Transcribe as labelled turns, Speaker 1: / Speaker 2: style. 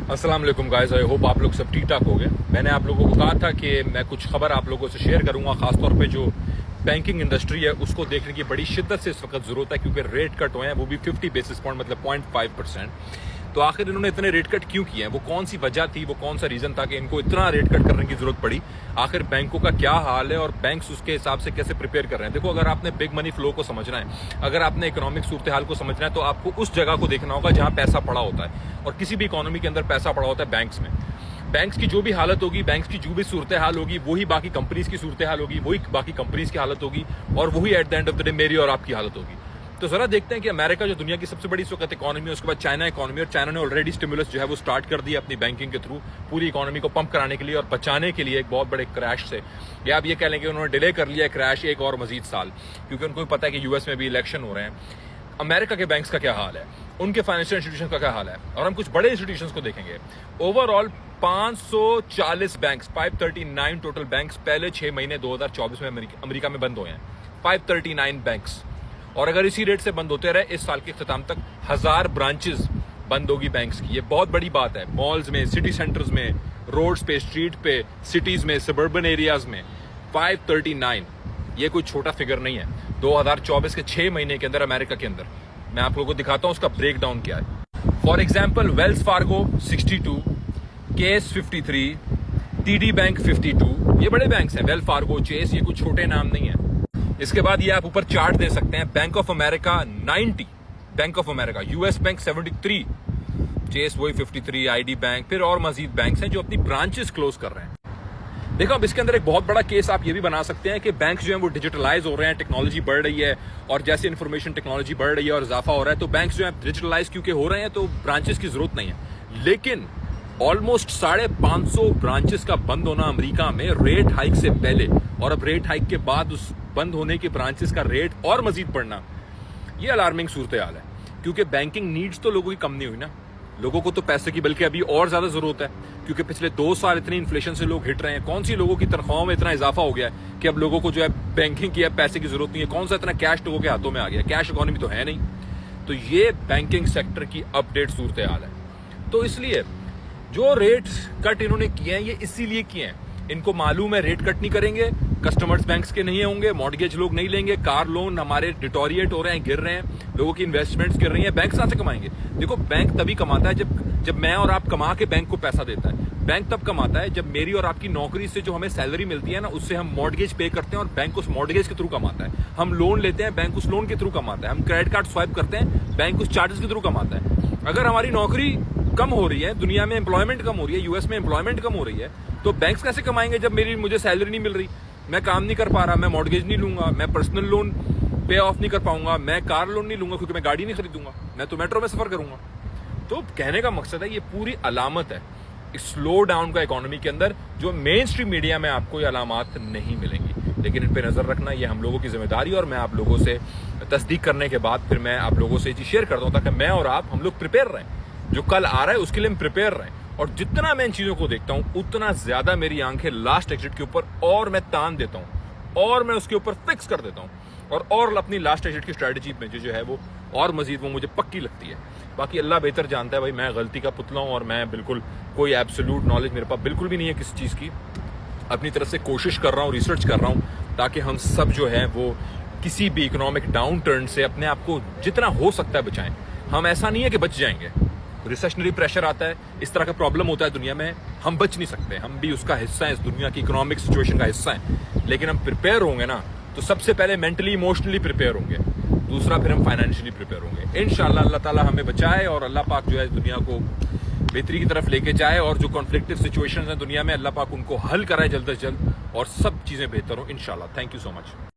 Speaker 1: अस्सलाम वालेकुम guys, I hope आप लोग सब ठीक ठाक हो गए। मैंने आप लोगों को कहा था कि मैं कुछ खबर आप लोगों से शेयर करूंगा, खासतौर पे जो बैंकिंग इंडस्ट्री है उसको देखने की बड़ी शिद्दत से इस वक्त जरूरत है, क्योंकि रेट कट हुए हैं, वो भी 50 बेसिस पॉइंट, मतलब 0.5%। तो आखिर इन्होंने इतने रेट कट क्यों किए हैं, वो कौन सी वजह थी, वो कौन सा रीजन था कि इनको इतना रेट कट करने की जरूरत पड़ी। आखिर बैंकों का क्या हाल है और बैंक्स उसके हिसाब से कैसे प्रिपेयर कर रहे हैं। देखो, अगर आपने बिग मनी फ्लो को समझना है, अगर आपने इकोनॉमिक सूरत हाल को समझना है, तो आपको उस जगह को देखना होगा जहां पैसा पड़ा होता है। और किसी भी इकोनॉमी के अंदर पैसा पड़ा होता है बैंक्स में। बैंक्स की जो भी हालत होगी, बैंक्स की जो भी सूरत हाल होगी, वही बाकी कंपनीज की सूरत हाल होगी, वही बाकी कंपनीज की हालत होगी, और वही at the end of the day मेरी और आपकी हालत होगी। तो जरा देखते हैं कि अमेरिका जो दुनिया की सबसे बड़ी इस वक्त इकोनॉमी है, उसके बाद चाइना इकोनॉमी, और चाइना ने ऑलरेडी स्टिमुलस जो है वो स्टार्ट कर दिया अपनी बैंकिंग के थ्रू पूरी इकोनॉमी को पंप कराने के लिए और बचाने के लिए एक बहुत बड़े क्रैश से। या आप ये कह लें कि उन्होंने डिले कर लिया क्रैश एक और मजीद साल, क्योंकि उनको पता है कि यूएस में भी इलेक्शन हो रहे हैं। अमेरिका के बैंक्स का क्या हाल है, उनके फाइनेंशियल इंस्टीट्यूशन का क्या हाल है, और हम कुछ बड़े इंस्टीट्यूशंस को देखेंगे। ओवरऑल 540 बैंक्स, 539 टोटल बैंक्स पहले 6 महीने 2024 में अमेरिका में बंद हुए हैं। 539 बैंक्स, और अगर इसी रेट से बंद होते रहे इस साल के इख्तिताम तक 1000 ब्रांचेस बंद होगी बैंक्स की। ये बहुत बड़ी बात है। मॉल्स में, सिटी सेंटर्स में, रोड्स पे, स्ट्रीट पे, सिटीज में, सबर्बन एरियाज में 539, ये कोई छोटा फिगर नहीं है। 2024 के 6 महीने के अंदर अमेरिका के अंदर, मैं आप लोगों को दिखाता हूं उसका ब्रेक डाउन क्या है। For example, Wells Fargo 62, case 53, TD bank 52, ये बड़े बैंक्स हैं। वेल्स फार्गो, चेस, ये कुछ छोटे नाम नहीं है। इसके बाद ये आप ऊपर चार्ट दे सकते हैं। Bank of America 90, bank of America, US bank 73, Chase वही 53, आईडी बैंक, फिर और मजीद बैंक्स हैं जो अपनी ब्रांचेस क्लोज कर रहे हैं। देखो, अब इसके अंदर एक बहुत बड़ा केस आप ये भी बना सकते हैं कि बैंक जो है वो डिजिटलाइज हो रहे हैं, टेक्नोलॉजी बढ़ रही है, और जैसे इन्फॉर्मेशन टेक्नोलॉजी बढ़ रही है और इजाफा हो रहा है, तो बैंक जो है डिजिटलाइज क्योंकि हो रहे हैं तो ब्रांचेस की जरूरत नहीं है। लेकिन ऑलमोस्ट 550 ब्रांचेस का बंद होना अमेरिका में रेट हाइक से पहले, और अब रेट हाइक के बाद उस बंद होने के ब्रांचेस का रेट और मजीद बढ़ना, ये अलार्मिंग सूरत हाल है। क्योंकि बैंकिंग नीड्स तो लोगों की कम नहीं हुई ना, लोगों को तो पैसे की बल्कि अभी और ज्यादा जरूरत है, क्योंकि पिछले 2 साल इतनी इन्फ्लेशन से लोग हिट रहे हैं। कौन सी लोगों की तनख्वाहों में इतना इजाफा हो गया है कि अब लोगों को जो है बैंकिंग की पैसे की जरूरत नहीं है। कौन सा इतना कैश लोगों के हाथों में आ गया, कैश इकोनॉमी तो है नहीं। तो ये बैंकिंग सेक्टर की अपडेट सूरत हाल है। तो इसलिए जो रेट कट इन्होंने किए हैं, ये इसीलिए किए हैं। इनको मालूम है रेट कट नहीं करेंगे, कस्टमर्स बैंक्स के नहीं होंगे, मॉर्गेज लोग नहीं लेंगे, कार लोन हमारे डिटोरिएट हो रहे हैं, गिर रहे हैं, लोगों की इन्वेस्टमेंट्स गिर रही हैं। बैंक कहां से कमाएंगे? देखो, बैंक तभी कमाता है जब मैं और आप कमा के बैंक को पैसा देता है। बैंक तब कमाता है जब मेरी और आपकी नौकरी से जो हमें सैलरी मिलती है ना, उससे हम मॉर्गेज पे करते हैं और बैंक उस मॉर्गेज के थ्रू कमाता है। हम लोन लेते हैं, बैंक उस लोन के थ्रू कमाता है। हम क्रेडिट कार्ड स्वाइप करते हैं, बैंक उस चार्जेस के थ्रू कमाता है। अगर हमारी नौकरी कम हो रही है, दुनिया में एम्प्लॉयमेंट कम हो रही है, यूएस में एम्प्लॉयमेंट कम हो रही है, तो बैंक्स कैसे कमाएंगे जब मुझे सैलरी नहीं मिल रही, मैं काम नहीं कर पा रहा, मैं मॉर्गेज नहीं लूंगा, मैं पर्सनल लोन पे ऑफ नहीं कर पाऊंगा, मैं कार लोन नहीं लूंगा क्योंकि मैं गाड़ी नहीं खरीदूंगा, मैं तो मेट्रो में सफर करूंगा। तो कहने का मकसद है, ये पूरी अलामत है स्लो डाउन का इकोनॉमी के अंदर, जो मेन स्ट्रीम मीडिया में आपको ये अलामत नहीं मिलेंगी। लेकिन इन पे नजर रखना ये हम लोगों की जिम्मेदारी, और मैं आप लोगों से तस्दीक करने के बाद फिर मैं आप लोगों से ये चीज शेयर करता हूं, ताकि मैं और आप, हम लोग प्रिपेयर रहें। जो कल आ रहा है उसके लिए हम प्रिपेयर रहें। और जितना मैं इन चीजों को देखता हूं, उतना ज्यादा मेरी आंखें लास्ट एग्जिट के ऊपर और मैं तान देता हूं, और मैं उसके ऊपर फिक्स कर देता हूं, और अपनी लास्ट एग्जिट की स्ट्रेटजी में जो है वो और मजीद वो मुझे पक्की लगती है। बाकी अल्लाह बेहतर जानता है भाई, मैं गलती का पुतला हूं, और मैं बिल्कुल कोई एब्सोल्यूट नॉलेज मेरे पास बिल्कुल भी नहीं है किसी चीज की। अपनी तरफ से कोशिश कर रहा हूं, रिसर्च कर रहा हूं, ताकि हम सब जो है वो किसी भी इकोनॉमिक डाउन टर्न से अपने आप को जितना हो सकता है बचाएं। हम ऐसा नहीं है कि बच जाएंगे, रिसेशनरी प्रेशर आता है, इस तरह का प्रॉब्लम होता है दुनिया में, हम बच नहीं सकते, हम भी उसका हिस्सा है, इस दुनिया की इकोनॉमिक सिचुएशन का हिस्सा है। लेकिन हम प्रिपेयर होंगे ना, तो सबसे पहले मेंटली इमोशनली प्रिपेयर होंगे, दूसरा फिर हम फाइनेंशियली प्रिपेयर होंगे। इंशाल्लाह अल्लाह ताला हमें बचाए, और अल्लाह पाक जो है दुनिया को बेहतरी की तरफ लेके जाए, और जो कॉन्फ्लिक्टिव सिचुएशंस हैं दुनिया में, अल्लाह पाक उनको हल कराए जल्द से जल्द, और सब चीजें बेहतर हो इंशाल्लाह। Thank you so much.